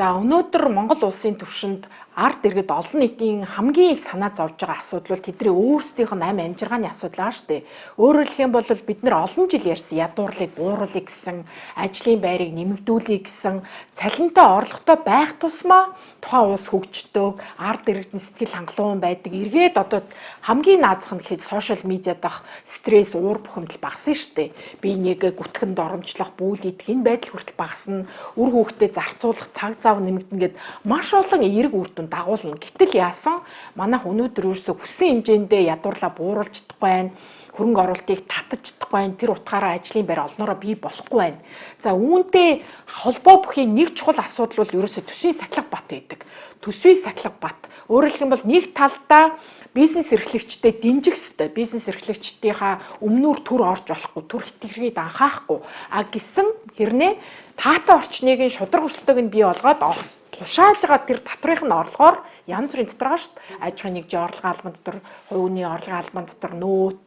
За өнөөдөр Монгол улсын түвшинд ард иргэд олон нийтийн хамгийн их санаа зовж байгаа асуудал бол тэдний өөрсдийнх нь амь амжиргааны асуудал аа штэ. Өөрөөр хэлэх юм бол бид нар олон жил ярьсан ядуурлыг бууруулъя гэсэн, ажлын байрыг нэмэгдүүлэе гэсэн, цалинтай орлоготой байх тусмаа тухайн улс хөгждөг, ард иргэдийн сэтгэл хангалуун байдаг. Эргээд одоо хамгийн наазах нь гэхэд сошиал медиад ах стресс, уур бухимдал багасна штэ. Бие нэгэ гүтгэнд оромжлох, бүл идэх энэ байдал хүртэл багасна. Үр хүүхдэд зарцуулах цаг зав нэмэгдэнэ гэд маш олон эерэг үр дүн дагуулна. Гэтэл яасан манайх өнөөдөр ерөөсө хүссэн хэмжээндээ ядуурлаа бууруулж чадахгүй байна. Хөрөнгө оруулалтыг татаж чадахгүй байна. Тэр утгаараа ажлын байр олноороо бий болохгүй байна. За үүнтэй холбоо бүхийн нэг чухал асуудал бол ерөөсө төсвийн сахилга бат байдаг. Төсвийн сахилга бат. Өөрөөр хэлэх юм бол нэг талдаа бизнес эрхлэгчдэд дэмжих ёстой. Бизнес эрхлэгчдийнхаа өмнөр төр орж болохгүй, төр хэтэрхийд анхаахгүй. Гэсэн хэрнээ таатай орчныг нь шудраг өстөг нь бий болгоод тушааж байгаа тэр татврын орлогоор янз бүрийн дотор байгаа шүү дээ. Аж ахуйн нэгжийн орлогын албан дотор, хувийн орлогын албан дотор нөөт,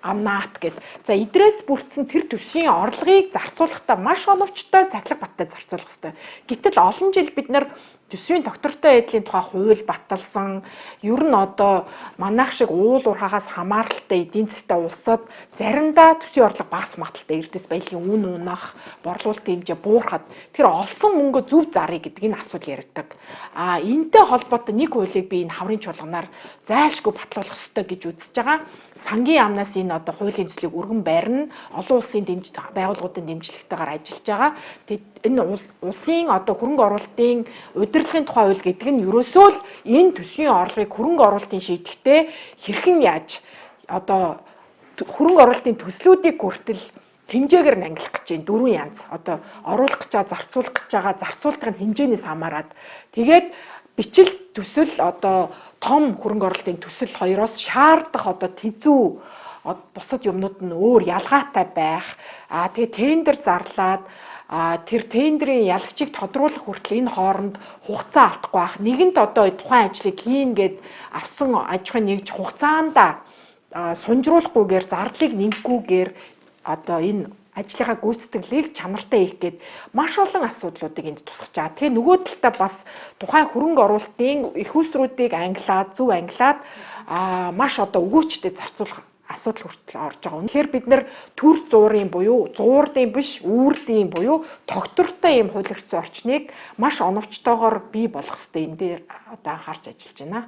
амнаат гэд. За идрээс бүрдсэн тэр төсвийн орлогыг зарцуулахдаа маш оновчтой сахилга баттай зарцуулах ёстой. Гэтэл олон жил бид нар төсвийн доктортой байдлын тухай хууль баталсан. Ер нь одоо манайх шиг уул уурхаагаас хамааралтай эдийн засгтай улсад заримдаа төсвийн орлого багас маталтай эрдэс баялагын үн унах, борлуулалтын хэмжээ буурахад тэр олсон мөнгө зөв зарыг гэдэг энэ асуудал яригдаг. Энтэй холбоотой нэг хуулийг би энэ хаврын чуулганаар зайлшгүй батлуулах ёстой гэж үзэж байгаа. Сангийн яамнаас энэ одоо хуулийн төслийг өргөн байрна, олон улсын байгууллагуудын дэмжлэгтэйгээр ажиллаж байгаа. Энэ улсын одоо хөрөнгө оруулалтын удирдлагын тухай хууль гэдэг нь ерөөсөө л энэ төсвийн орлогыг хөрөнгө оруулалтын шийдэхдээ хэрхэн яаж одоо хөрөнгө оруулалтын төслүүдийг хүртэл хэмжээгээр нь ангилах гэж байна. Дөрвөн янз. Одоо оруулах гэж байгаа, зарцуулах гэж байгаа, зарцуулалтын хэмжээнээс хамаарат. Тэгээд бичил төсөл одоо том хөрөнгө оруулалтын төсөл хоёроос шаардах одоо тэзүү бусад юмнууд нь өөр ялгаатай байх. Тэгээ тендер зарлаад тэр тендерийн ялагчийг тодруулах хүртэл энэ хооронд хугацаа алдахгүй байх. Нэгэнт одоо тухайн ажлыг хийн гэд авсан аж ахуйн нэгж хугацаанда сунжруулахгүйгээр зарлыг нэмэхгүйгээр одоо энэ ажлынхаа гүйцэтгэлийг чанартай хийх гээд маш олон асуудлуудыг энд тусгаж байгаа. Тэгээ нөгөө талдаа бас тухайн хөрөнгө оруулалтын их усруудыг зөв ангилаад маш одоо өгөөчтэй зарцуулах асуудал хүртэл орж байгаа. Үнэхээр бид нэр төр зуурын буюу зуурдын биш үүрдийн буюу тогтвортой юм хууль эрхцэн орчныг маш оновчтойгоор бий болгох хэрэгтэй. Энэ дээр одоо анхаарч ажиллаж байна.